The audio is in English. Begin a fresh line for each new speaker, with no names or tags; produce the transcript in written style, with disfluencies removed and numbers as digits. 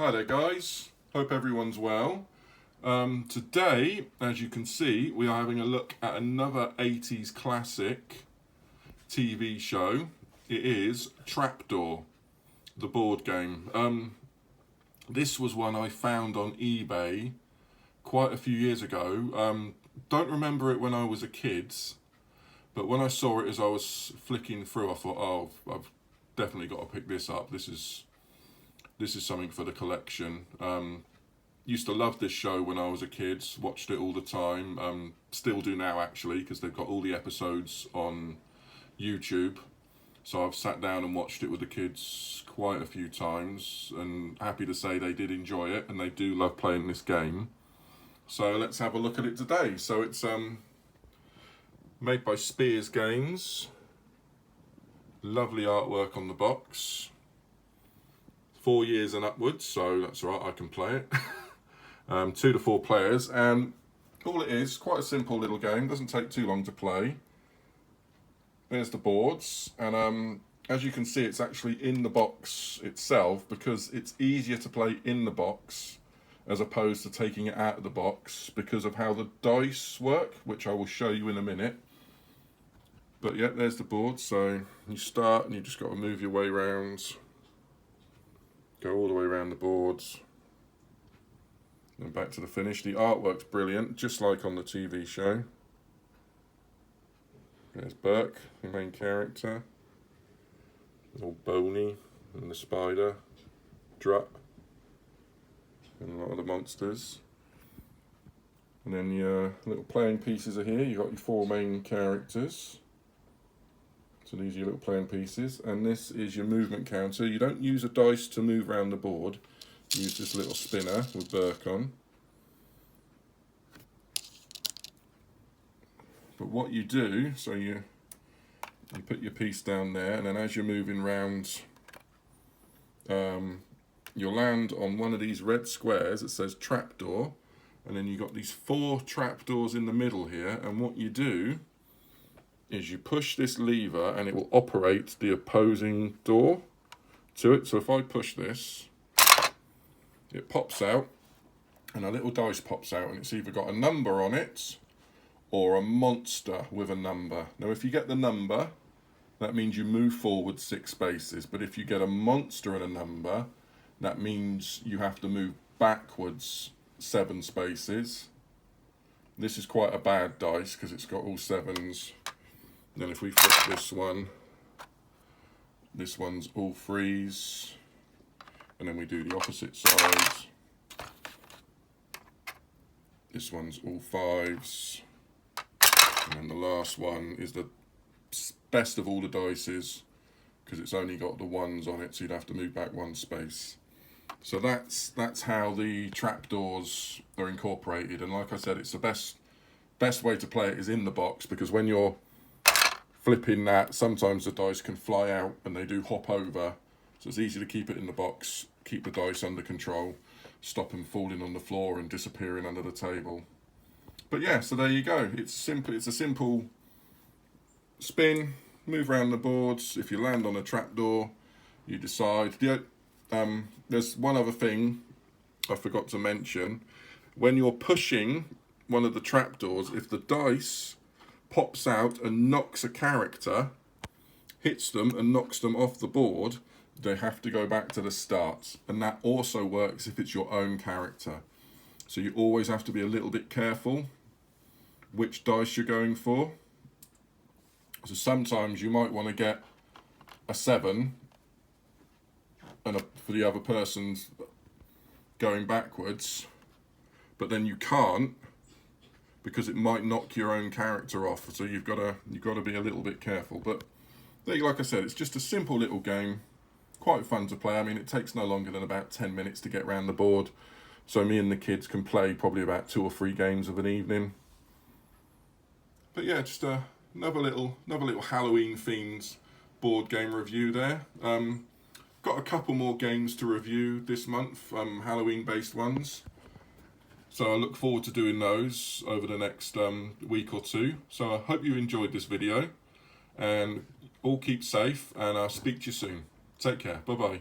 Hi there guys, hope everyone's well. Today, as you can see, we are having a look at another 80s classic TV show. It is Trapdoor, the board game. This was one I found on eBay quite a few years ago. Don't remember it when I was a kid, but when I saw it as I was flicking through, I thought, oh, I've definitely got to pick this up. This is something for the collection. Used to love this show when I was a kid, watched it all the time, still do now actually, because they've got all the episodes on YouTube. So I've sat down and watched it with the kids quite a few times, and happy to say they did enjoy it, and they do love playing this game. So let's have a look at it today. So it's made by Spears Games. Lovely artwork on the box. 4 years and upwards, so that's all right, I can play it. 2 to 4 players, and all it is, quite a simple little game, doesn't take too long to play. There's the boards, and as you can see, it's actually in the box itself, because it's easier to play in the box as opposed to taking it out of the box, because of how the dice work, which I will show you in a minute. But yeah, there's the board. So you start and you just got to move your way around. Go all the way around the boards. And back to the finish. The artwork's brilliant, just like on the TV show. There's Burke, the main character. All bony, and the spider. Drup. And a lot of the monsters. And then your little playing pieces are here. You've got your 4 main characters. So these are your little playing pieces, and this is your movement counter. You don't use a dice to move around the board. You use this little spinner with Burke on. But what you do, so you put your piece down there, and then as you're moving round, you'll land on one of these red squares that says Trapdoor, and then you've got these 4 trapdoors in the middle here, and what you do is you push this lever and it will operate the opposing door to it. So if I push this, it pops out and a little dice pops out, and it's either got a number on it or a monster with a number. Now if you get the number, that means you move forward 6 spaces, but if you get a monster and a number, that means you have to move backwards 7 spaces. This is quite a bad dice because it's got all 7s. Then if we flip this one's all 3s, and then we do the opposite side. This one's all 5s, and then the last one is the best of all the dices, because it's only got the 1s on it, so you'd have to move back 1 space. So that's how the trapdoors are incorporated, and like I said, it's the best way to play it is in the box, because when you're flipping that, sometimes the dice can fly out and they do hop over, so it's easy to keep it in the box, keep the dice under control, stop them falling on the floor and disappearing under the table. But yeah, so there you go. It's a simple spin, move around the boards. If you land on a trapdoor, you decide. There's one other thing I forgot to mention. When you're pushing one of the trapdoors, if the dice pops out and knocks a character, hits them and knocks them off the board, they have to go back to the start. And that also works if it's your own character. So you always have to be a little bit careful which dice you're going for. So sometimes you might want to get a 7 and for the other person's going backwards, but then you can't, because it might knock your own character off. So you've got to be a little bit careful. But like I said, it's just a simple little game, quite fun to play. I mean, it takes no longer than about 10 minutes to get around the board. So me and the kids can play probably about 2 or 3 games of an evening. But yeah, just another little Halloween themed board game review there. Got a couple more games to review this month, Halloween based ones. So I look forward to doing those over the next week or 2. So I hope you enjoyed this video, and all keep safe, and I'll speak to you soon. Take care. Bye-bye.